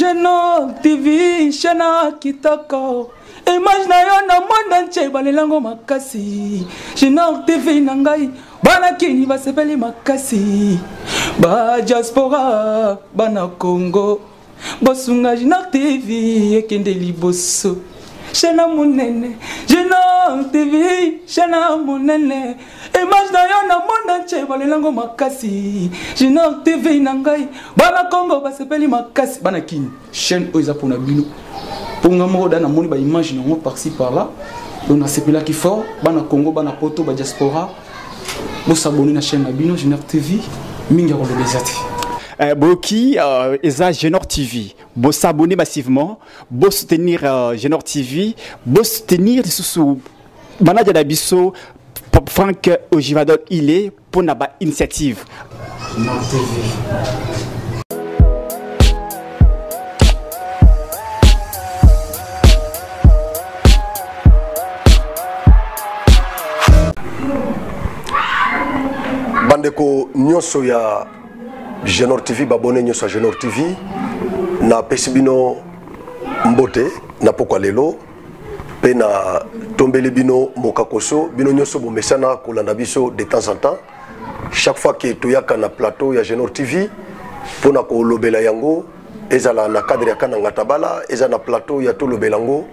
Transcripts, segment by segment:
Genor TV, Shana Kitoko. Image na yo na monde entier balelango makasi. Genor TV nangai bana kini basepeli makasi. Ba diaspora bana Congo. Bosunga Genor TV ekende liboso. Shana munene, Genor TV, Shana munene. Image na yo na monde entier balelango makasi. Genor TV nangai bana Congo basepeli makasi. Bana kini chaîne oiza pona bino. Pour nous dans mon image par-ci par-là, on a ces qui fort, bana Congo, bana Poto, bana diaspora, vous s'abonnez à la chaîne Abino Genor TV, minga rolo bezati. Boki eza Genor TV, vous s'abonner massivement, vous soutenir Genor TV, vous soutenir sous manager d'Abisso Franck Ojivadol il est pour naba initiative. Genor TV. Bandeko nyonso ya Genor TV babone nyonso ya Genor TV na pesibino mbote na pokwa lelo pe na tombele bino mokakoso bino nyonso bomesana kolanda biso de temps en temps chaque fois que toyaka na plateau ya Genor TV pona ko lobela yango ezala na cadre ya kana ngatabala eza na plateau ya to lobela yango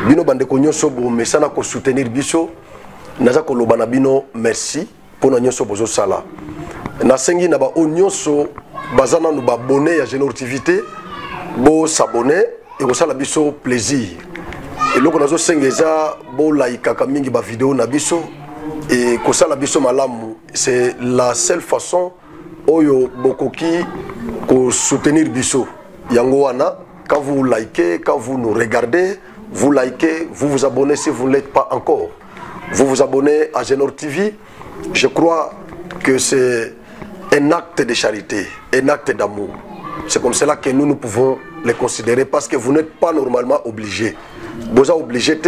bino bandeko nyonso bomesana ko soutenir biso naza ko lobana bino merci pour nous bozo sala na sengi na ba onyonso bazana no ba abonné ya Genor TV bo s'abonner et ko sala biso plaisir et loko nazo sengeza bo like ka mingi ba vidéo na biso et ko sala biso malamu c'est la seule façon oyo bokoki ko soutenir biso yango wana quand vous likez quand vous nous regardez vous likez vous vous abonnez si vous ne l'êtes pas encore vous vous abonnez à Genor TV. Je crois que c'est un acte de charité, un acte d'amour. C'est comme cela que nous pouvons les considérer parce que vous n'êtes pas normalement obligés. Vous êtes obligés,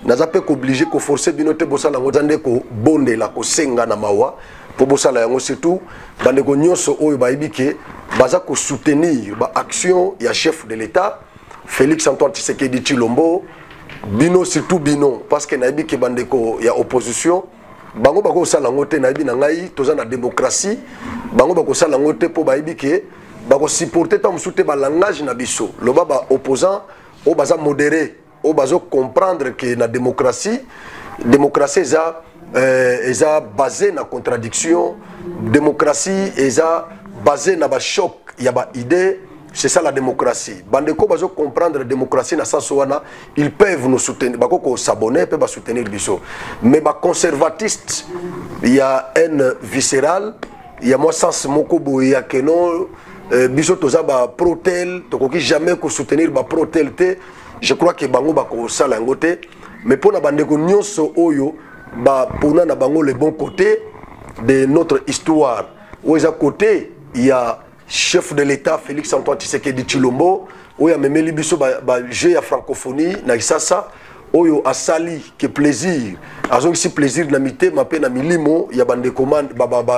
vous n'êtes pas obligés de forcer binote bosa la ngozande ko bonde la ko senga na mawa pour bosa la yango surtout bandeko nyonso oyo baibike baza ko soutenir ba action ya chef de l'État Félix Antoine Tshisekedi Tshilombo bino surtout bino parce que naibike bandeko ya opposition bango bako sala ngote na na ngai toza na démocratie bango bako sala ngote po baibi ke bako supporter ta msute ba langage na biso lo baba opposant o baza modéré o bazo comprendre que na démocratie eza basé na contradiction démocratie eza basé na ba choc ya ba idée. C'est ça la démocratie. Bandeko bazo comprendre la démocratie na sens wana, ils peuvent nous soutenir. Bako s'abonner, peuvent soutenir biso. Mais ba conservatiste, il y a une viscérale, il y a moi sens moko boya que non biso toza ba protel, tokoki jamais ko soutenir ba protel te. Je crois que bango bako sala ngote, mais pour na bandeko nyonso oyo ba pona na bango le bon côté de notre histoire. Où est à côté, il y a chef de l'État Félix Antoine Tshisekedi Tshilombo oyo amemeli biso ba jeu ya francophonie na isasa oyo asali que plaisir azongisi plaisir na mité mape na milimo ya bandeko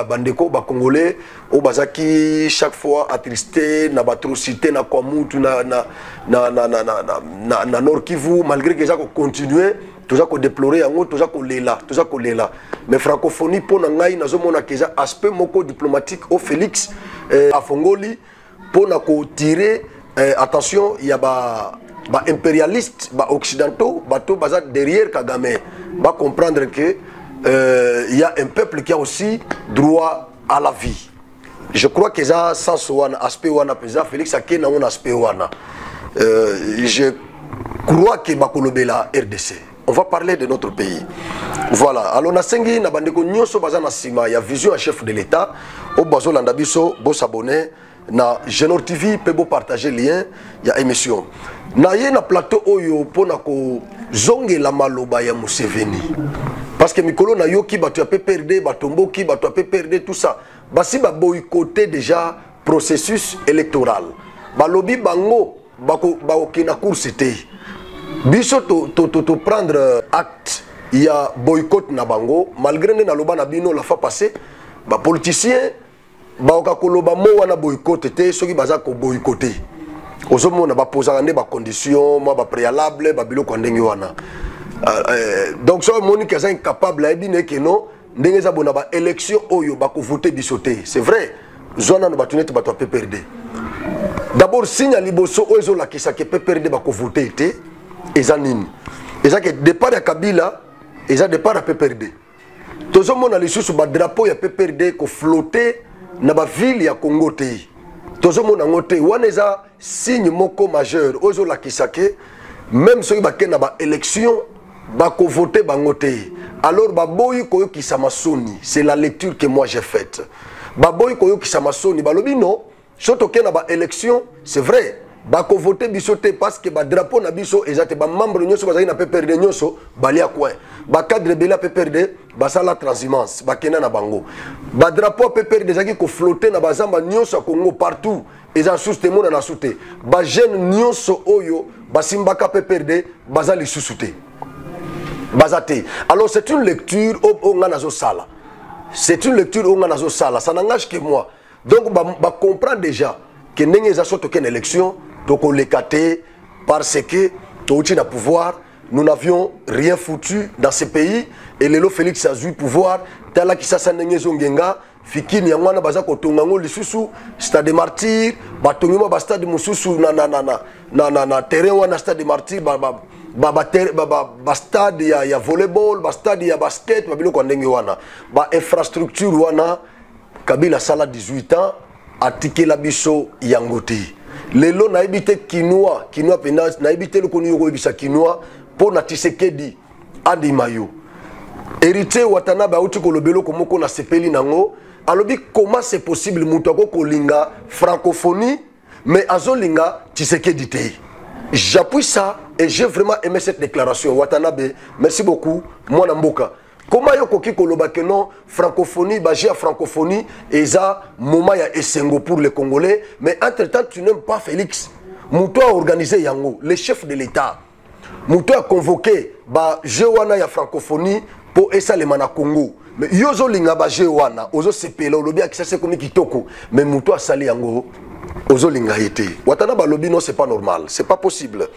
bandeko ba congolais o bazaki chaque fois attristé na batrocité na kwamutu na Nord Kivu malgré que ça continuer toza ko déplorer yango toza ko lela mais francophonie pour ngai nazomona que ça aspect moko diplomatique au Félix afongoli pour na ko tirer attention il y a ba impérialistes ba occidentaux bato baza derrière Kagame va comprendre que il y a un peuple qui a aussi droit à la vie. Je crois que ça sens wana aspect wana pesa Félix akena on aspect wana je crois que bakolobela RDC. On va parler de notre pays. Voilà. Alors, na sengi na bandeko nyonso baza na sima ya vision à chef de l'État. Au bazo landa biso, bo s'abonner na Genor TV, pe bo partager lien ya émission. Na ye na plateau oyo pona ko zonge la maloba ya Museveni. Parce que mikolo na yoki bato ya PPRD, batomboki, bato ya PPRD tout ça. Basi ba boycotter déjà processus électoral. Balobi bango bako kina course te. Biso to prendre acte, il y a boycott na bango malgré na loba na bino la fois passée ba politicien ba ka koloba mo wana boycott te soki baza ko boycotter ozomona baposaka nde bacondition mwa bapréalable babiloko ndenge wana donc so monique aza incapable ayebi ne ke non ndenge eza bona baélection oyo bakovote biso te c'est vrai zwana no bato neti bato ya PPRD d'abord signe ya liboso oyo ezolakisa ke PPRD bakovote te eza nini eza ke départ ya Kabila eza départ ya PPRD tozomona lisusu badrapeau ya PPRD koflotte na bavile ya Congo te tozomona ngo te wana eza signe moko majeur oyo ezolakisa ke même soki bakende na baélection bakovote bango te alors baboyi koyokisa masoni c'est la lecture que moi j'ai faite baboyi koyokisa masoni balobi non so tokende na baélection c'est vrai bakovote biso te parce que badrapeau na biso eza te bamembre nyonso bazali na PPRD nyonso balia coin bacadre ebele ya PPRD basala transhumance bakenda na bango badrapeau ya PPRD ezalaki koflotte na bazamba nyonso ya Congo partout eza susu te mona na su te bajeune nyonso oyo basimbaka PPRD baza lisusu te baza te alors c'est une lecture oyo nga nazosala c'est une lecture oyo nga nazosala ça n'engage que moi donc comprend déjà que ndenge eza so tokende élection tokoleka te parce que touti na pouvoir nous n'avions rien foutu dans ce pays et lelo Félix azui pouvoir tala kisasa ndenge zongenga fikini yango wana baza kotonga ngo lisusu stade martyr batongima ba stade mususu na terrain wana stade martyr ba stade ya volleyball ba stade ya basket ba biloko ndenge wana ba infrastructure wana Kabila sala 18 ans atikela biso yango te lelo na ebite quinoa pena na ebite le konu yoko ebisa quinoa po na Tshisekedi adimayo héritier Watanabe auti kolobelo komoko na sepeli nango alobi comment c'est possible mutu akolinga francophonie mais azolinga Tshisekedi te j'appuie ça et j'ai vraiment aimé cette déclaration Watanabe merci beaucoup mwana mboka comment yokoki koloba que non francophonie bagia francophonie eza moment ya esengo pour les Congolais mais entre-temps tu n'aimes pas Félix muto a organisé yango le chef de l'État muto a convoqué ba jewana ya francophonie pour esalema na Congo mais yozo linga ba jewana ozo sepela olobi akisa komi kitoko mais muto a sali yango ozo linga été Watanabe lobi non c'est pas normal c'est pas possible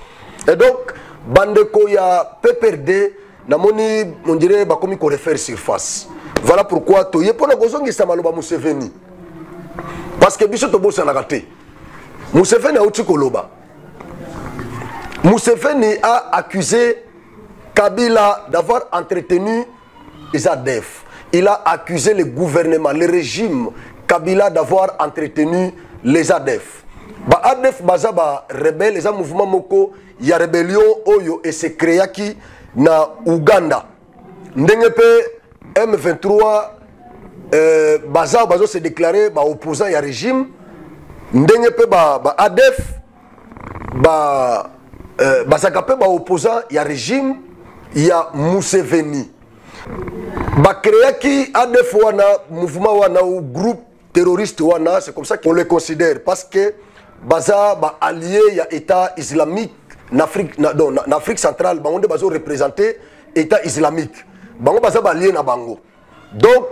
et donc bandeko ya PPRD namoni on dirait bakomi ko refaire surface voilà pourquoi to yepona kozongisa maloba Museveni parce que biso to bossa na raté Museveni a uti koloba Museveni a accusé Kabila d'avoir entretenu les ADF il a accusé le gouvernement le régime Kabila d'avoir entretenu les ADF ba ADF baza ba rebelle les mouvement moko ya rébellion oyo et se créaki na Uganda ndenge pe M23 bazo se déclarer ba opposant ya régime ndenge pe ba ADF bazaka pe ba opposant ya régime ya Museveni ba créaki ADF wana mouvement wana ou groupe terroriste wana c'est comme ça qu'on les considère parce que baza ba allié ya état islamique en Afrique centrale bango nde bazo représenter état islamique bango baza lié na bango donc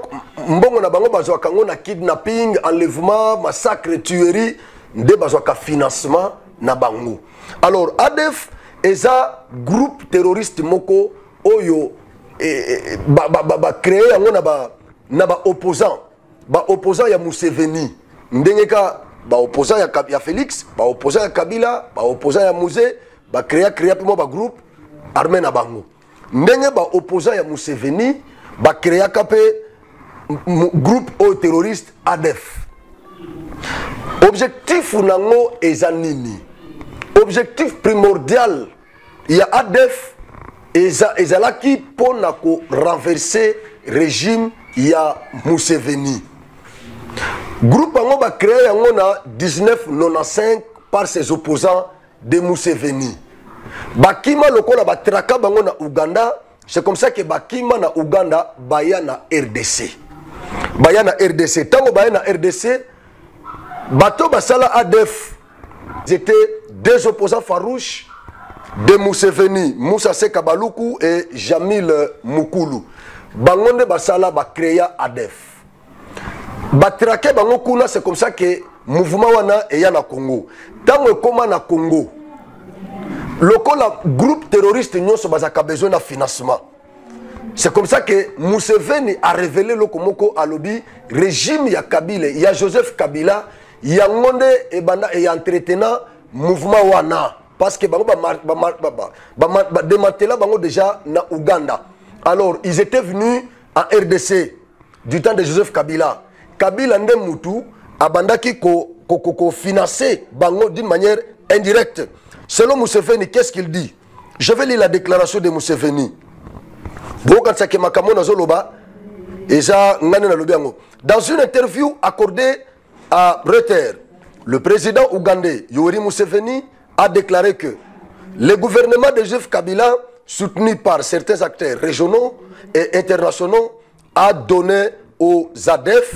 mbongo na bango bazo kango na kidnapping enlèvement massacre tuerie nde bazo ka financement na bango alors ADF eza groupe terroriste moko oyo créé yango na ba opposant ya Museveni ndenge ka ba opposant ya Félix ba opposant ya Kabila ba opposant ya Muse ba créa pe mo ba groupe armé na bango ndenge ba opposant ya Museveni ba créa kapé groupe au terroriste ADF objectif nango ezanini objectif primordial ya ADF ezalaki pona ko renverser régime ya Museveni groupe yango ba créé yango na 1995 par ses opposants de Museveni bakima lokola batraka bango na Uganda c'est comme ça que bakima na Uganda baya na RDC tango baya na RDC bato basala ADF ils étaient deux opposants farouches de Museveni Moussa Seka Baluku et Jamil Mukulu bangonde basala ba créa ADF batrake bango kuna c'est comme ça que mouvement wana eya na Congo. Tango koma na Congo, lokola groupe terroriste nyonso bazaka besoin de financement. C'est comme ça que Museveni a révélé le komoko alobi régime ya Kabila, ya Joseph Kabila, ya ngonde et banda et entretenant mouvement wana parce que bango ba démantela bango déjà na Ouganda. Alors ils étaient venus en RDC du temps de Joseph Kabila. Kabila nde mutu abandaki ko financer bango d'une manière indirecte. Selon Museveni, qu'est-ce qu'il dit? Je vais lire la déclaration de Museveni. Dans une interview accordée à Reuters, le président ougandais Yoweri Museveni a déclaré que le gouvernement de Joseph Kabila, soutenu par certains acteurs régionaux et internationaux, a donné aux ADF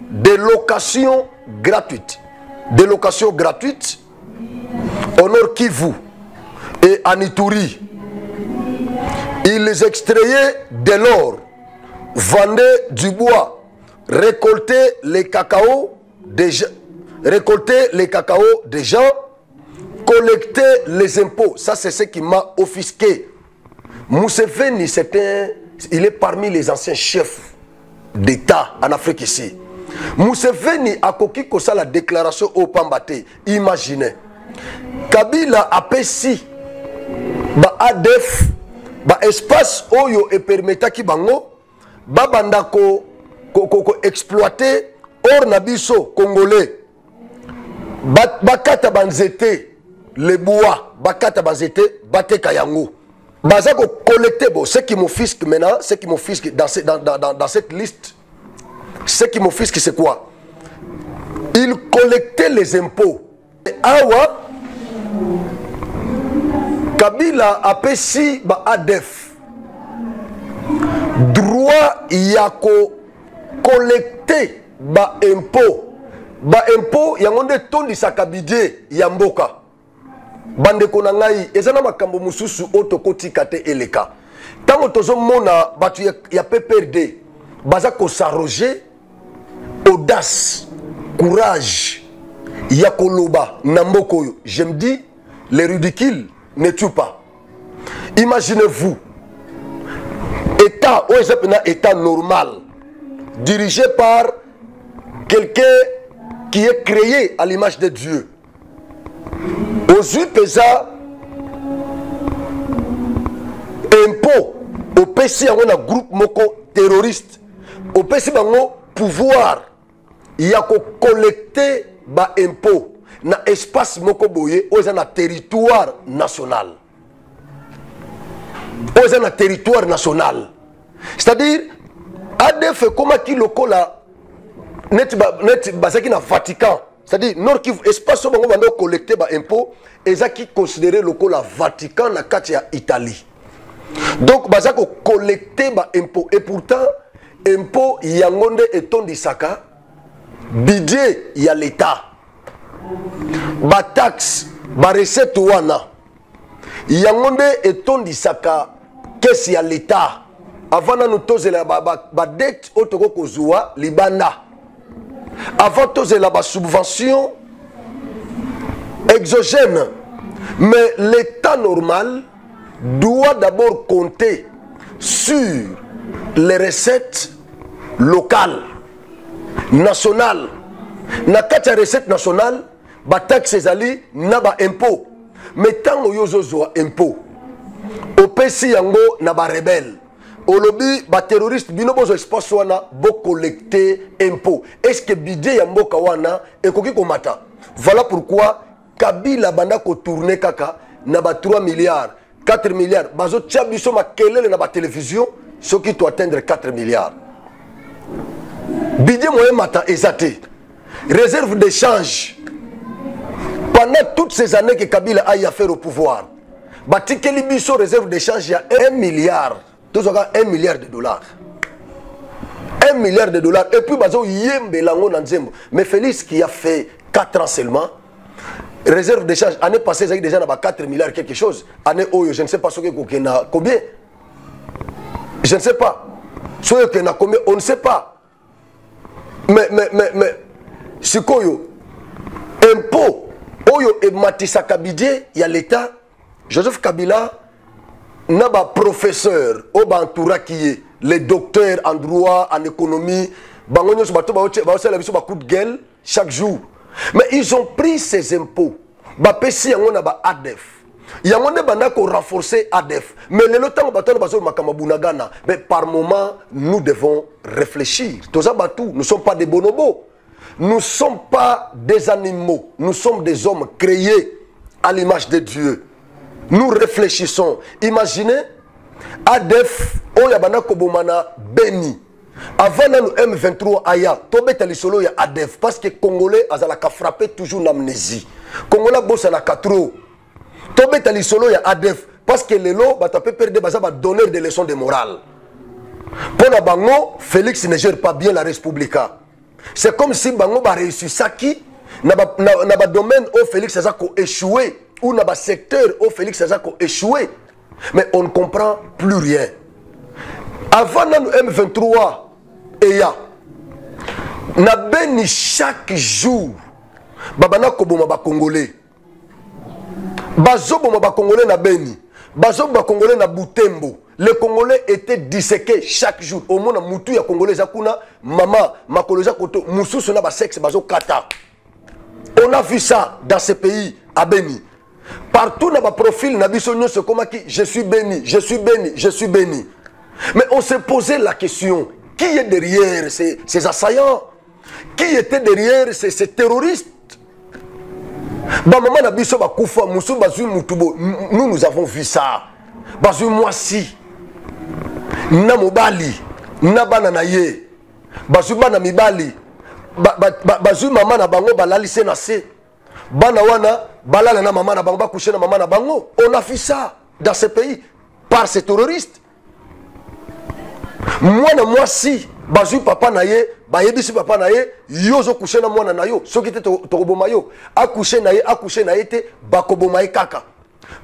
des locations gratuites. Des locations gratuites au Nord Kivu et à Ituri. Ils extrayaient de l'or, vendaient du bois, récoltaient les cacao des gens, collectaient les impôts. Ça, c'est ce qui m'a offusqué. Museveni, il est parmi les anciens chefs d'État en Afrique ici. Museveni a coquille comme ça la déclaration au Pambate. Imaginez. Kabila a pesi ba ADF ba espace oyo et permetta ki bango ba bandako exploiter or nabiso congolais ba kata banzete le bois ba kata banzete bateka yango baza ko collecter bon ce qui m'offusque maintenant ce qui m'offusque dans cette liste ce qui m'offusque c'est quoi? Ils collectaient les impôts. Awa Kabila a pesi ba ADF droit yako collecter ba impôt yangonde tondi sakabidje ya mboka bande konangai ezana makambo mususu otokoti kate eleka tango tozo mona batu ya PPRD baza ko s'arroger audace courage yakoloba namboko yo. Je me dis les ridicules ne tuent pas. Imaginez-vous état normal dirigé par quelqu'un qui est créé à l'image de Dieu. Aux yeux pesa impôt au PC on a groupe moko terroriste au PC bango pouvoir il y a ko collecter ba impôt na espace moko boye oza na territoire national. Oza na territoire national. C'est-à-dire ADF comment qui lokola net basaki na Vatican. C'est-à-dire nord qui espace bango bando collecter ba impôt ezaki considéré lokola Vatican na kati ya Italie. Donc basako collecter ba impôt et pourtant impôt yangonde etondisaka budget ya l'État. Ba taxe ba recette wana yangonde etondisaka kesi ya l'État avant na tozela ba dette otoko kozwa libanda avant tozela ba subvention exogène. Mais l'État normal doit d'abord compter sur les recettes locales nationales. Na kati ya recette nationale ba taxe ezali na ba impôt. Mais tango yozozo impôt opesi yango na ba rebelle olobi ba terroriste bino bozo espace wana bo collecter impôt. Est-ce que budget ya mboka wana ekoki komata? Voilà pourquoi Kabila banda ko tourner kaka na ba 3 milliards 4 milliards bazo tia biso makelele na ba télévision ce qui doit atteindre 4 milliards. Budget moyen mata ezate réserve d'échange pendant toutes ces années que Kabila a eu affaire au pouvoir. Batikeli biso réserve d'échange il y a 1 milliard. Tous 1 milliard de dollars. 1 milliard de dollars. Et puis bazo yembe lango na nzembo. Mais Félix qui a fait 4 ans seulement. Réserve d'échange année passée ça déjà na 4 milliards quelque chose. Année oyo je ne sais pas ce que na combien. Je ne sais pas. Ce que na combien on ne sait pas. Mais Sikoyo impôt oyo ematisaka budget ya l'État. Joseph Kabila n'a pas professeur au bantoura qui est les docteurs en droit, en économie, coup de gueule chaque jour. Mais ils ont pris ces impôts. Bapesi yango na ba ADEF. Yango ne banda ko renforcer ADEF. Mais le temps bato bazo makamabunagana. Mais par moment nous devons réfléchir. Toza batou, nous ne sommes pas des bonobos. Nous ne sommes pas des animaux. Nous sommes des hommes créés à l'image de Dieu. Nous réfléchissons. Imaginez ADEF oyabana kobomana Beni. Avant nous M23 aya, tobeta lisolo ya ADEF parce que Congolais azalaka frappé toujours l'amnésie. Congolais bossa na katro. Tobeta lisolo ya ADEF parce que lelo bata peut perdre baza ba donner des leçons de morale. Pour la bango, Félix ne gère pas bien la Respublica. C'est comme si bango ba réussi saki na ba domaine où Félix a échoué ou na ba secteur où Félix a échoué. Mais on ne comprend plus rien. Avant nous M23 et ya na beni chaque jour babana koboma ba congolais bazoboma ba congolais na beni bazoboma ba congolais na Butembo. Les Congolais étaient disséqués chaque jour. Au moins mutu ya congolais zakuna mama makoloza koto mususu na ba sexe bazo kata. On a vu ça dans ces pays à Beni. Partout dans ma profil na biso nyonso koma ki je suis béni, je suis béni, je suis béni. Mais on s'est posé la question, qui est derrière ces assaillants? Qui était derrière ces terroristes? Maman Nabiso Bakoufa, Moussou Bazou Moutoubo, nous avons vu ça. Bazou Moissi, Namobali, Nabananaye, Bazou Banamibali, Bazou Maman Nabango Balali Senase, Banawana, Balala Maman Nabango Bakouché Maman Nabango. On a vu ça dans ces pays par ces terroristes. Moi si bazui papa naye bayebisi papa naye yozo coucher na mwana nayo soki te tokoboma yo accoucher naye te bakoboma ye kaka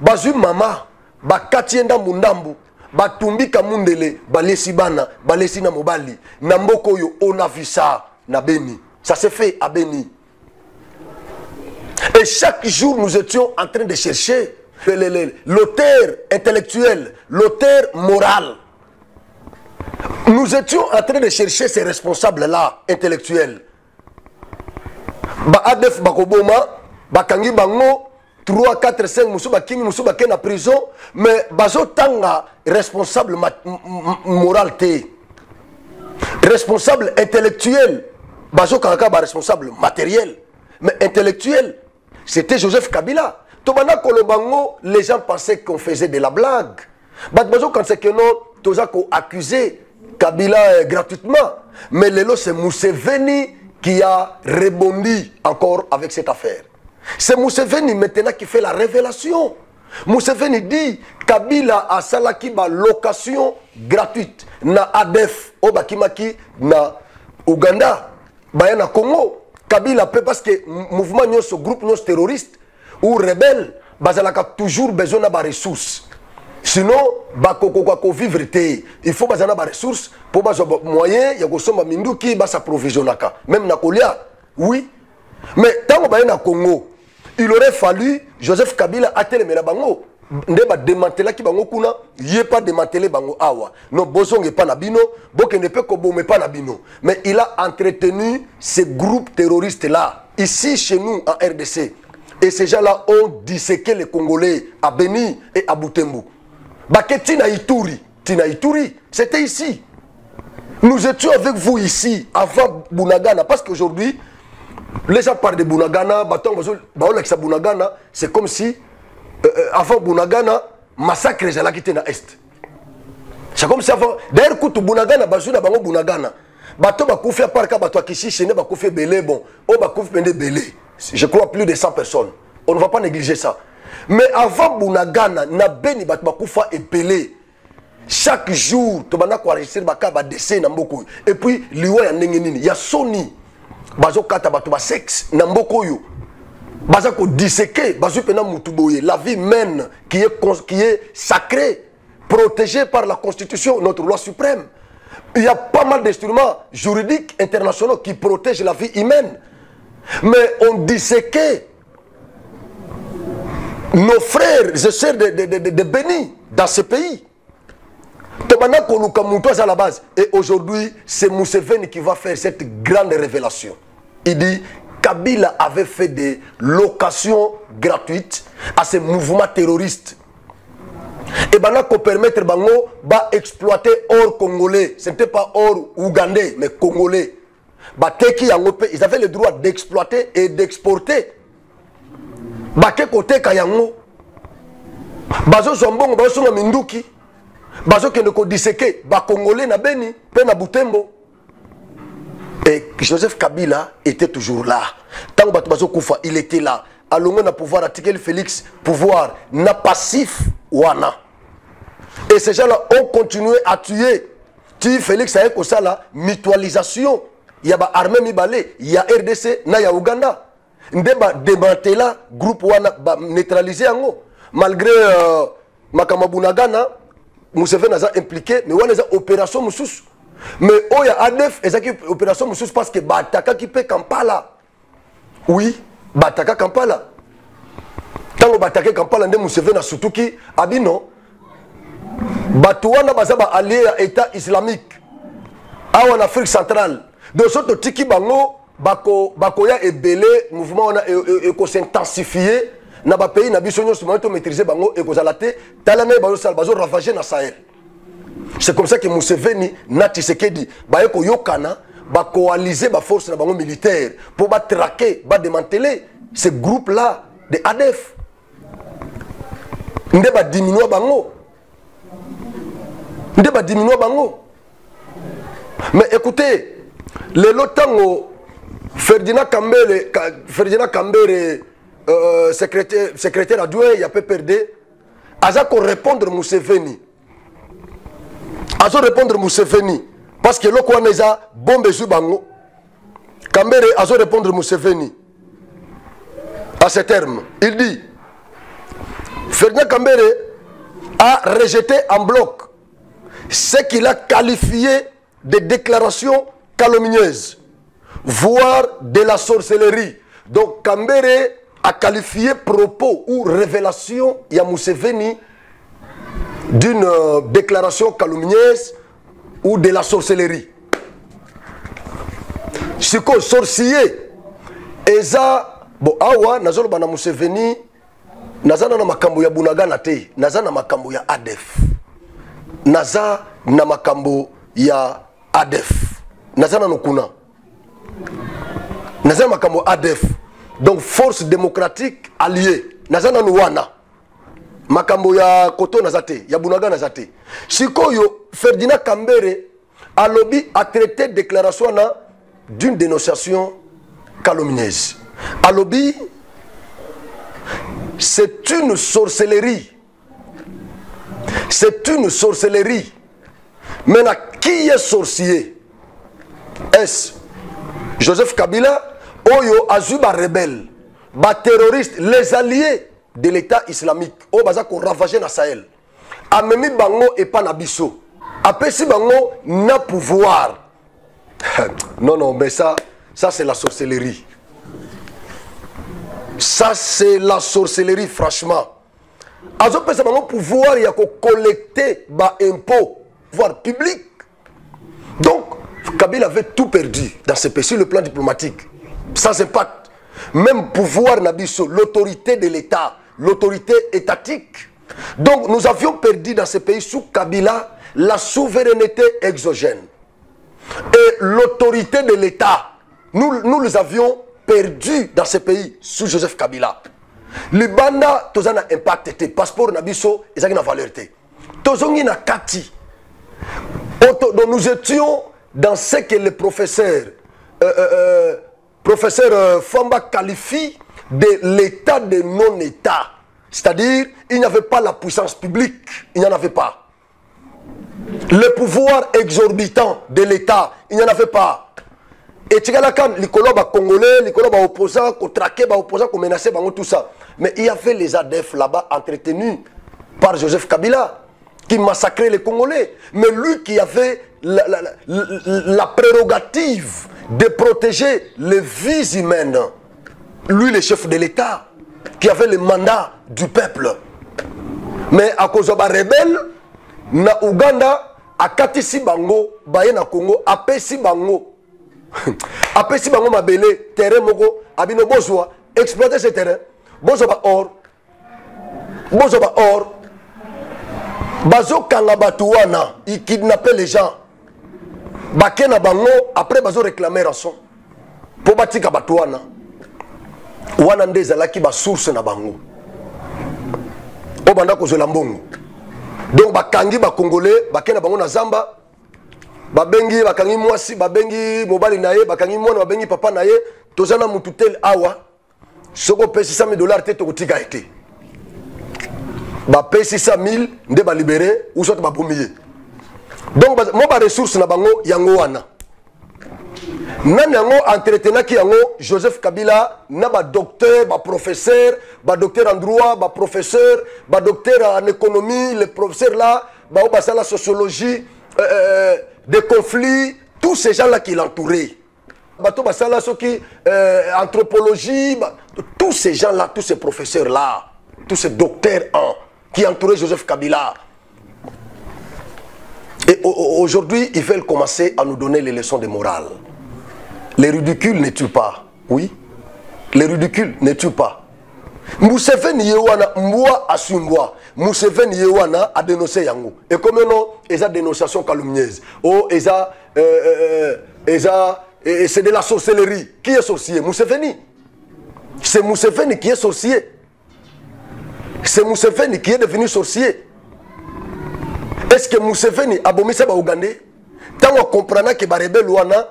bazui mama bakati enda mundambu batumbi kamundele balesi bana balesi na mobali na mboko yo on a vu ça na Beni, ça s'est fait à Beni. Et chaque jour nous étions en train de chercher l'auteur intellectuel, l'auteur moral. Nous étions en train de chercher ces responsables-là, intellectuels. Ba ADEF Bakoboma, Bakangi Bango, 3, 4, 5, Moussouba Kimi, Moussouba Ken en prison, mais Bazo Tanga, responsable moral T. Responsable intellectuel, Bazo Kanaka, responsable matériel. Mais intellectuel, c'était Joseph Kabila. Tobana Kolobango, les gens pensaient qu'on faisait de la blague. Bazo Kansekeno, Tozako accusé Kabila gratuitement. Mais Lelo, c'est Museveni qui a rebondi encore avec cette affaire. C'est Museveni maintenant qui fait la révélation. Museveni dit Kabila a salaki ba location gratuite na ADEF au Bakimaki na Ouganda, Bayana Congo. Kabila peut parce que mouvement ce groupe terroriste ou rebelle, bazalaka toujours besoin de ressources. Sinon, bakoko vivre té. Il faut bazana ba ressources pour bazo moyen ya kosomba mindu ki ba s'approvisionnaka. Même na Kolia, oui. Mais tant que na Congo, il aurait fallu Joseph Kabila atelemela bango. Nde ba démanteler ki bango kuna, yé pas démanteler bango awa. Non bozonge pas na bino, boke ne peut ko bomé pas na bino. Mais il a entretenu ces groupes terroristes là ici chez nous en RDC. Et ces gens-là ont disséqué les Congolais à Beni et à Butembo. Tina Ituri, c'était ici. Nous étions avec vous ici, avant Bunagana, parce qu'aujourd'hui, les gens parlent de Bunagana, Bunagana, c'est comme si, avant Bunagana, massacre les gens qui étaient dans l'Est. C'est comme si avant, d'ailleurs, quand Bunagana, Bunagana, je crois plus de 100 personnes. On ne va pas négliger ça. Mais avant Bunagana, na Beni Batbakufa est pelé. Chaque jour, tu vas enregistrer un dessin. Et puis, il y a Sony. Bazo kata batuba sexe. Namboko yo. Bazako disséqué. Bazo pena mutuboye. La vie humaine qui est sacrée, protégée par la Constitution, notre loi suprême. Il y a pas mal d'instruments juridiques internationaux qui protègent la vie humaine. Mais on disséquait nos frères et sœurs de Béni dans ce pays. À la base. Et aujourd'hui, c'est Museveni qui va faire cette grande révélation. Il dit, Kabila avait fait des locations gratuites à ces mouvements terroristes. Et maintenant, qu'on permettre bango exploiter or congolais. Ce n'était pas or ougandais, mais congolais. Ils avaient le droit d'exploiter et d'exporter. Bake kote kayango. Bazo zombongo, bazo songa minduki. Bazo kende ko disséquer ba congolais na Beni, pe na Butembo. Et Joseph Kabila était toujours là. Tant que bazo kufa, il était là. Alongo na pouvoir article Félix, pouvoir na passif wana. Et ces gens-là ont continué à tuer. Tu Félix a eu ça la mutualisation. Il y a armée mibalé, il y a RDC, na ya Ouganda. Ndeba démanteler groupe wana neutraliser yango. Malgré Makamabunagana, Museveni a impliqué, mais wana za opération musus. Mais oh ya ADF ezaki opération musus parce que bataka qui peut Kampala. Oui, bataka Kampala. Tango bataka Kampala nde Museveni a sutuki abino. Batouana bazaba allié à État islamique. En Afrique centrale. De sorte tiki bango bakoya ebele mouvement on a eko s'intensifier na ba pays na biso nyo souvent to maîtriser bango eko zalate talana bazo sal bazo ravager na Sahel. C'est comme ça que Museveni na Tshisekedi ba eko yokana ba coaliser ba force na bango militaire pour ba traquer ba démanteler ce groupe là de ADF. Nde ba diminuer bango. Nde ba diminuer bango. Mais écoutez, le lotango Ferdinand Kambere, secrétaire adjoint, il y a PPRD, a qu'on répondre Museveni. A répondre Museveni. Parce que l'autre on a bombe sur bango. Kambere a répondre Museveni. À ce terme, il dit Ferdinand Kambere a rejeté en bloc ce qu'il a qualifié de déclarations calomnieuses, voire de la sorcellerie. Donc Kambere a qualifié propos ou révélation ya Museveni d'une déclaration calomnieuse ou de la sorcellerie. Ce qu'on sorcier, eza bon awa nazolo bana Museveni nazana na makambo ya Bunagana te, nazana na makambo ya ADF. Naza na makambo ya ADF. Nazana nokuna. Nazana makambo ADF. Donc force démocratique alliée. Nazana nuwana. Makambo ya Koto nazate, ya Bunaga nazate. Sikoyo Ferdinand Kambere a lobby a traité déclaration d'une dénonciation calomnieuse. A lobby c'est une sorcellerie. C'est une sorcellerie. Maintenant, qui est sorcier? Est-ce Joseph Kabila, Oyo Azuba rebelle, ba terroriste, les alliés de l'État islamique, au baza ko ravager na Sahel. Amemi bango et pas nabiso. Apesi bango na pouvoir. Non, non, mais ça c'est la sorcellerie. Ça c'est la sorcellerie, franchement. Azo pesa bango pouvoir ya ko collecter ba impôts, pouvoir public. Donc Kabila avait tout perdu dans ce pays sur le plan diplomatique, sans impact. Même pouvoir nabiso, l'autorité de l'État, l'autorité étatique. Donc nous avions perdu dans ce pays sous Kabila la souveraineté exogène et l'autorité de l'État. Nous les avions perdu dans ce pays sous Joseph Kabila. Le banda tozana impact te passeport nabiso ezaki na valeur te. Tozongi na kati. Donc nous étions dans ce que le professeur Famba qualifie de l'état de non-état. C'est-à-dire, il n'y avait pas la puissance publique, il n'y en avait pas. Le pouvoir exorbitant de l'État, il n'y en avait pas. Et Tchigalakan, les colons congolais, les colons opposants, qu'on traquait, opposants, qu'on menaçait, tout ça. Mais il y avait les ADF là-bas entretenus par Joseph Kabila, qui massacrait les Congolais. Mais lui qui avait la prérogative de protéger les vies humaines. Lui, le chef de l'État, qui avait le mandat du peuple. Mais à cause de la rebelle, na Ouganda, à Katisi Bango, Baye na Congo, à Pessi Bango. À Pessi Bango, ma belle, terrain moko, abino bozwa, exploiter ce terrain. Bozwa or. Bozwa or. Bazo Kangabatuana, il kidnappait les gens. Bakena Bango, après Bazo réclamer rançon. Pour Batika Batuana. Wana ndezalaki ba source na bango obanda kozela mbongo donc bakangi ba congolais bakena bango na zamba babengi bakangi mwasi babengi mobali na ye bakangi mwana babengi papa na ye tozana mutu tel awa soko pesi $100 te tokotika ete ba pesi 100,000 nde ba libérer ou soit ba bomier donc mo ba ressources na bango yango wana nan yango entretenaki yango Joseph Kabila na ba docteur, ba professeur, ba docteur en droit, ba professeur, ba docteur en économie, les professeurs là, ba obasa la sociologie, des conflits, tous ces gens là qui l'entouraient. Bato basala soki anthropologie, tous ces gens là, tous ces professeurs là, tous ces docteurs qui entouraient Joseph Kabila. Et aujourd'hui, ils veulent commencer à nous donner les leçons de morale. Les ridicules ne tuent pas. Oui. Les ridicules ne tuent pas. Museveni Yewana Mboua Asumbwa. Museveni Yewana a dénoncé Yango. Et comme non, ils ont dénonciation calomnieuse. Oh, c'est de la sorcellerie. Qui est sorcier? Museveni. C'est Museveni qui est sorcier. C'est Museveni qui est devenu sorcier. Est-ce que Museveni a bomissé ba Ougandais? Tant on comprend que Barebel Wana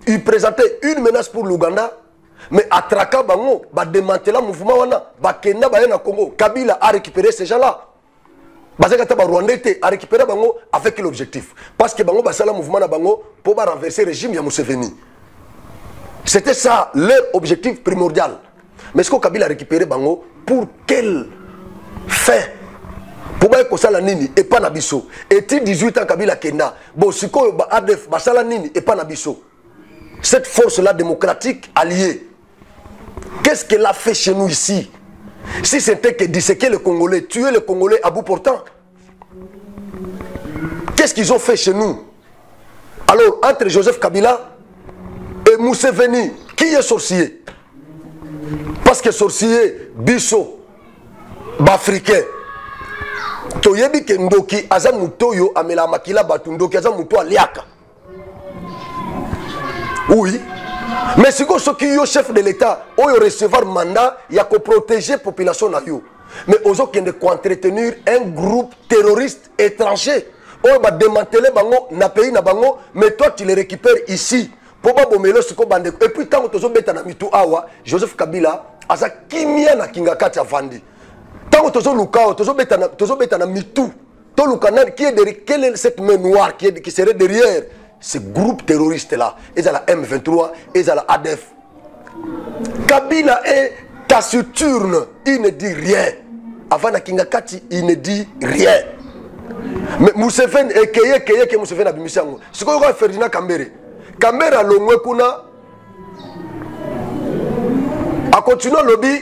il présentait une menace pour l'Ouganda, mais à Traka Bango, bah démanteler le mouvement wana, bah Kenya bah na Congo, Kabila a récupéré ces gens-là. Bah c'est que Rwandais a récupéré Bango avec l'objectif, parce que Bango bah ça le mouvement na Bango pour bah renverser le régime ya Museveni. C'était ça leur objectif primordial. Mais est-ce que Kabila a récupéré Bango pour quel fait? Pour bah que ça la nini et pas nabiso. Et 18 ans Kabila Kenya, bon si quoi bah ADF bah ça la nini et pas nabiso. Cette force-là démocratique alliée, qu'est-ce qu'elle a fait chez nous ici? Si c'était que disséquer les Congolais, tuer les Congolais à bout portant, qu'est-ce qu'ils ont fait chez nous? Alors, entre Joseph Kabila et Museveni, qui est sorcier? Parce que sorcier, biso, bafricain, toyebi ke ndoki aza mutoyo amela makila batu ndoki aza muto aliaka. Oui, mais si vous êtes le chef de l'État, vous recevoir mandat, il y a que protéger la population. Mais vous avez entretenir un groupe terroriste étranger. Vous avez démantelé le pays, mais toi tu les récupères ici. Et puis tant que vous avez Joseph Kabila, aza kimia na kingakati avandi. Tant que vous avez mitou, quelle est cette main noire qui serait derrière ce groupe terroriste-là? Ils ont la M23, ils ont la ADF. Kabila est taciturne, il ne dit rien. Avant la Kingakati, il ne dit rien. Mais Museveni, que Museveni a mis ça. Ce qu'on va faire, Ferdinand Kambere. Kambere a l'ongwe kuna. A continuer le lobby,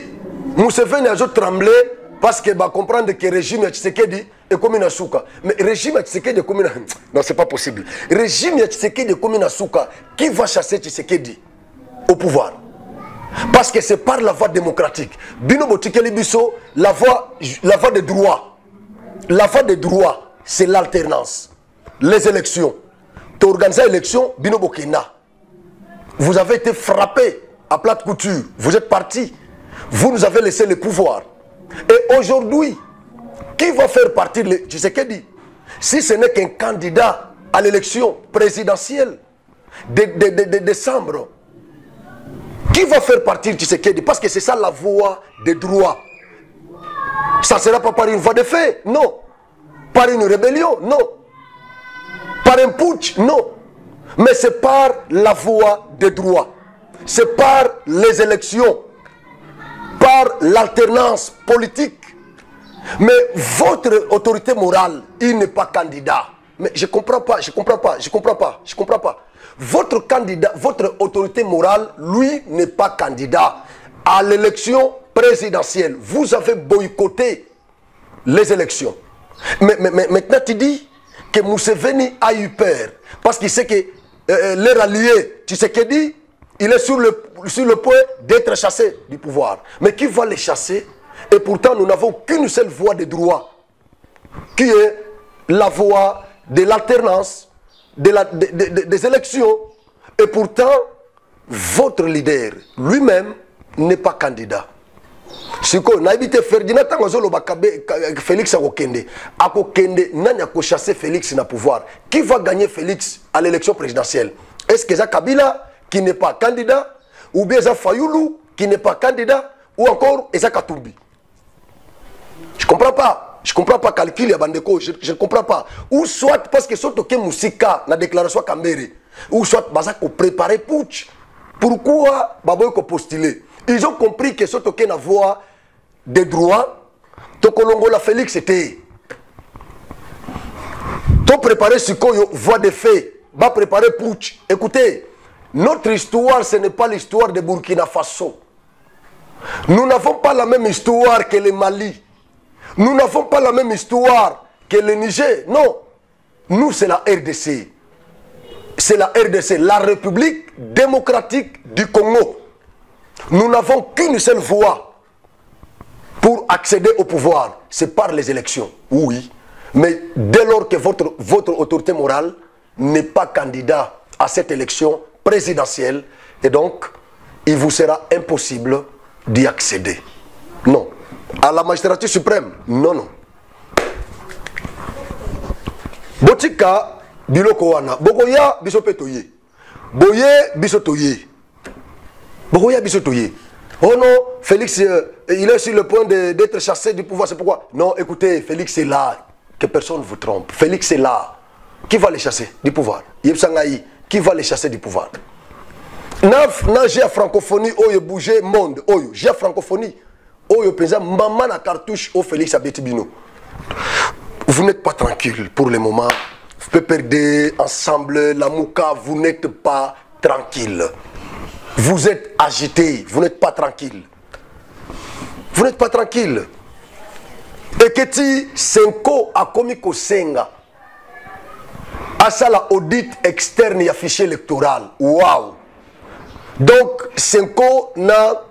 Museveni a juste tremblé. Parce que va comprendre que le régime de Tshisekedi est comme une souka. Mais le régime de Tshisekedi est comme une... Non, c'est pas possible. Le régime de Tshisekedi est comme une souka. Qui va chasser Tshisekedi au pouvoir? Parce que c'est par la voie démocratique. Bino Botikeli Bisso, la voie des droits. La voie des droits, c'est l'alternance. Les élections. Tu organises l'élection, Bino Bokena. Vous avez été frappé à plate couture. Vous êtes parti. Vous nous avez laissé le pouvoir. Et aujourd'hui, qui va faire partie de Tshisekedi? Si ce n'est qu'un candidat à l'élection présidentielle de décembre, qui va faire partie de Tshisekedi? Parce que c'est ça la voie des droits. Ça ne sera pas par une voie de fait, non. Par une rébellion, non. Par un putsch, non. Mais c'est par la voie des droits. C'est par les élections. Par l'alternance politique. Mais votre autorité morale, il n'est pas candidat. Mais je ne comprends pas, je ne comprends pas, je ne comprends pas, je ne comprends pas. votre candidat, votre autorité morale, lui, n'est pas candidat à l'élection présidentielle. Vous avez boycotté les élections. Mais maintenant, tu dis que Museveni a eu peur parce qu'il sait que leur allié, tu sais qu'il dit, il est sur le point d'être chassé du pouvoir. Mais qui va les chasser? Et pourtant, nous n'avons qu'une seule voie de droit, qui est la voie de l'alternance, des élections. Et pourtant, votre leader lui-même n'est pas candidat. Si on a évité Ferdinand Félix Akokende, nani a chassé Félix na pouvoir. Qui va gagner Félix à l'élection présidentielle? Est-ce que c'est Kabila qui n'est pas candidat, ou bien c'est Fayoulou qui n'est pas candidat, ou encore c'est Katumbi? Je ne comprends pas. Je ne comprends pas calcul ya bandeko, je ne comprends pas. Ou soit parce que soto ke musika na déclaration Kambere, ou soit baza ko préparer putsch. Pourquoi baboy ko postuler? Ils ont compris que soto ke na voie des droits, to kolongo la Félix était. To préparer ce qu'on voie de fait, va préparer putsch. Écoutez, notre histoire ce n'est pas l'histoire de Burkina Faso. Nous n'avons pas la même histoire que le Mali. Nous n'avons pas la même histoire que le Niger. Non. Nous, c'est la RDC. C'est la RDC, la République démocratique du Congo. Nous n'avons qu'une seule voie pour accéder au pouvoir. C'est par les élections. Oui. Mais dès lors que votre autorité morale n'est pas candidat à cette élection présidentielle, et donc, il vous sera impossible d'y accéder. Non. À la magistrature suprême, non, non. Botika, biloko wana. Bogoya, bisopetoye. Boye, bisotoye. Bogoya, bisotoye. Oh non, Félix, il est sur le point d'être chassé du pouvoir. C'est pourquoi? Non, écoutez, Félix est là. Que personne ne vous trompe. Félix est là. Qui va les chasser du pouvoir? Yepsangaï, qui va les chasser du pouvoir? J'ai la francophonie, oyo bouger monde, oyo. J'ai la francophonie. Oyo pesa maman na cartouche au Félix Abetibino. Vous n'êtes pas tranquille pour le moment. Vous pouvez perdre ensemble la mouka, vous n'êtes pas tranquille. Vous êtes agité, vous n'êtes pas tranquille. Vous n'êtes pas tranquille. Et que tu Senko a commis Kosenga. À ça la audit externe et fichier électoral. Waouh. Donc Senko na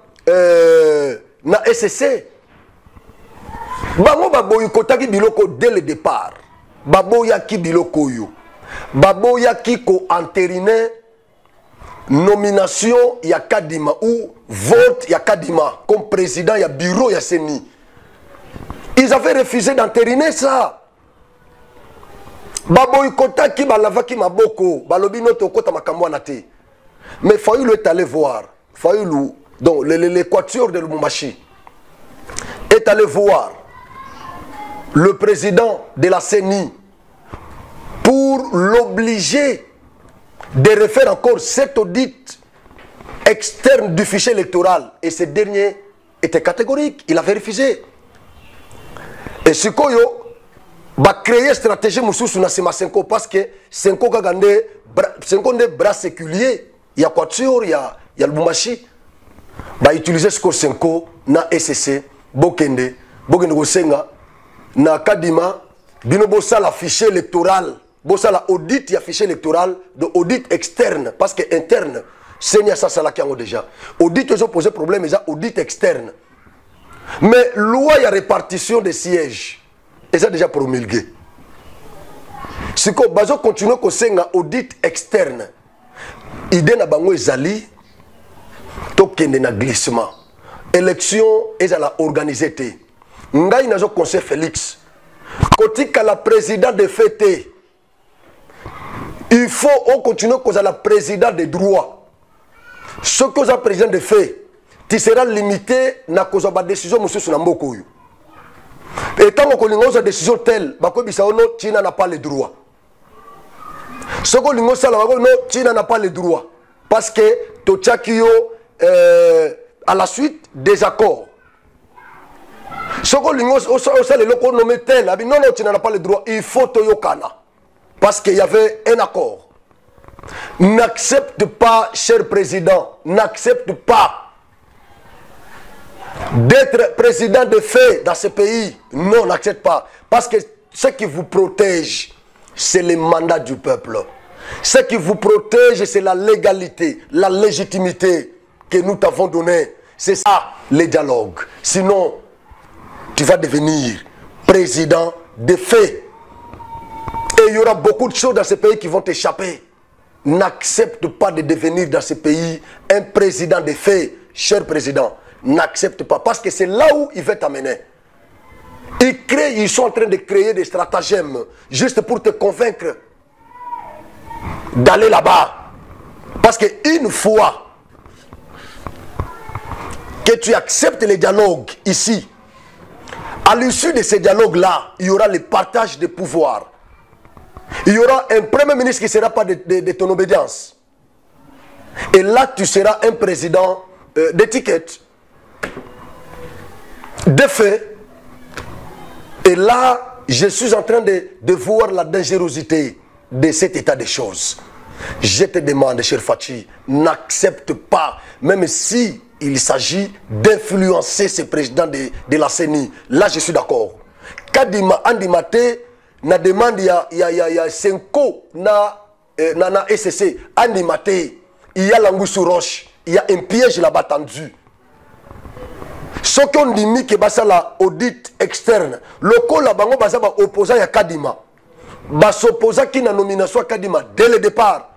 SSC. Bango baboyi kotaki biloko dès le départ. Baboya ki biloko yo. Baboya ki ko entériner nomination ya Kadima ou vote ya Kadima comme président ya bureau ya Seni. Ils avaient refusé d'entériner ça. Baboyi kotaki balavaki maboko, balobino to kota makambo na te. Mais Fayoulou est allé voir. Fayoulou, donc l'équateur de Lubumbashi, est allé voir le président de la CENI pour l'obliger de refaire encore cet audit externe du fichier électoral. Et ce dernier était catégorique. Il avait refusé. Et ce qu'il va créer une stratégie na Senko parce que Senko a des bras séculiers. Il y a Quatuor, il y a Lubumbashi. Va utiliser ce que Senko na SSC, Bokende Gosenga, na Kadima, bino bossa la fichier électoral, bossa la audit ya fichier électoral, de audit externe, parce que interne, c'est ça ça là qui a déjà. Audit ils ont posé problème, ils ont audit externe. Mais loi ya répartition des sièges, et ça déjà promulgué. Si ko bazo continue ko senga audit externe, idée na bango ezali tokende na glissement. Élection ezala organisée te. Ngai nazo conseil Félix. Kotika la président de fêté. Il faut on continue cause la président de droit. Ce que la président de fait, tu seras limité na cause ba décision monsieur sur mboko. Et tant que l'ingo décision telle, ba ko bisa ono China n'a pas le droit. Ce que l'ingo sala ba no China n'a pas le droit parce que tochakio à la suite des accords. Ce que l'ingo sala le loko nommé tel, non non China n'a pas le droit, il faut toyokana parce qu'il y avait un accord. N'accepte pas, cher président, n'accepte pas d'être président de fait dans ce pays. Non, n'accepte pas. Parce que ce qui vous protège, c'est le mandat du peuple. Ce qui vous protège, c'est la légalité, la légitimité que nous t'avons donnée. C'est ça, les dialogues. Sinon, tu vas devenir président de fait. Et il y aura beaucoup de choses dans ce pays qui vont t'échapper. N'accepte pas de devenir dans ce pays un président de fait, cher président. N'accepte pas, parce que c'est là où il va t'amener. Ils sont en train de créer des stratagèmes juste pour te convaincre d'aller là-bas. Parce qu'une fois que tu acceptes les dialogues ici, à l'issue de ces dialogues-là, il y aura le partage des pouvoirs. Il y aura un premier ministre qui ne sera pas de ton obédience. Et là, tu seras un président d'étiquette, de fait. Et là, je suis en train de voir la dangerosité de cet état des choses. Je te demande, cher Fachi, n'accepte pas, même si il s'agit d'influencer ce président de la CENI. Là, je suis d'accord. Kadima Andimate, na demande il y a Senko na SCC Andimate, il y a l'Angoussou Roche, il y a un piège là-bas tendu. Ce qu'on dit que c'est la audit externe, le col là-bas, c'est opposant à Kadima. Bas s'opposant qui n'a nomination à Kadima dès le départ.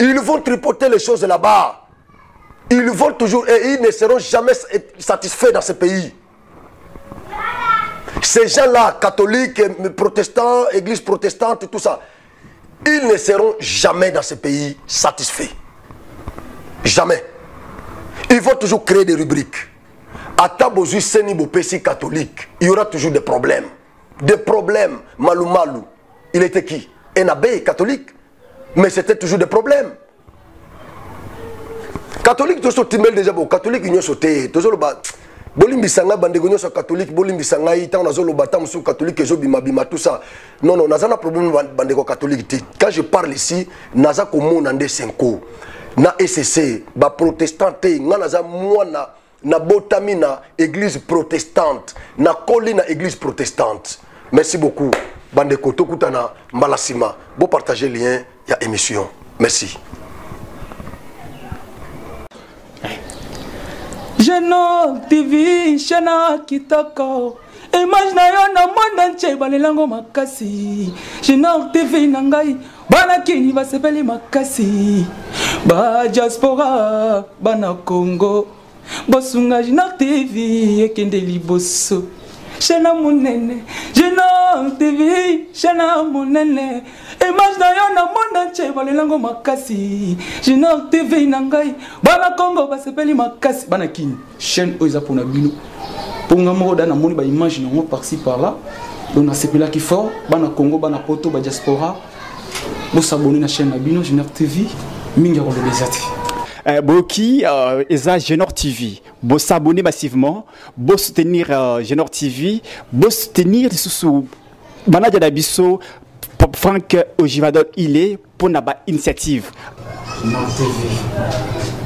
Ils vont tripoter les choses là-bas. Ils vont toujours, et ils ne seront jamais satisfaits dans ce pays. Ces gens-là, catholiques, protestants, églises protestantes, tout ça, ils ne seront jamais dans ce pays satisfaits. Jamais. Ils vont toujours créer des rubriques. À Tabozu, Senibo, Pessi catholique, il y aura toujours des problèmes. Des problèmes. Malou Malou. Il était qui? Un abbé catholique. Mais c'était toujours des problèmes. Catholique, tout ce timel déjà, catholique, ils ont sauté. Tout le bas. Bolimbisanga, bandegonyo soit catholique, Bolimbisanga, il t'en a zolo batam sous catholique, et bimabima, tout ça. Non, non, n'a pas de problème bandego catholique. Quand je parle ici, n'a pas comme on senko. Na SCC, ba protestante, n'a moi na botami na église protestante, na koli na église protestante. Merci beaucoup. Bandeko tokutana mbalasima. Bon partager le lien, il y a émission. Merci. Genor TV, Shana Kitoko. Image na yo na monde entier balelango makasi. Genor TV nangai, bana kini basepeli makasi. Ba diaspora, bana Congo. Bosunga Genor TV ekende liboso. Shana munene, Genor TV, Shana munene. Image na yo na monde entier balelango makasi. Genor TV nangai, bana Congo basepeli makasi. Bana kini, chaîne oiza pona bino. Ponga moko dana moni ba image nango par-ci par-là. Donc na sepela ki fort, bana Congo, bana poto, ba diaspora. Bo s'abonner na chaîne na bino Genor TV, mingi ko bezati. Boki eza Genor TV, bo s'abonner massivement, bo soutenir Genor TV, bo soutenir sous manager d'Abisso Franck Ojivadol il est pour naba initiative. Genor TV.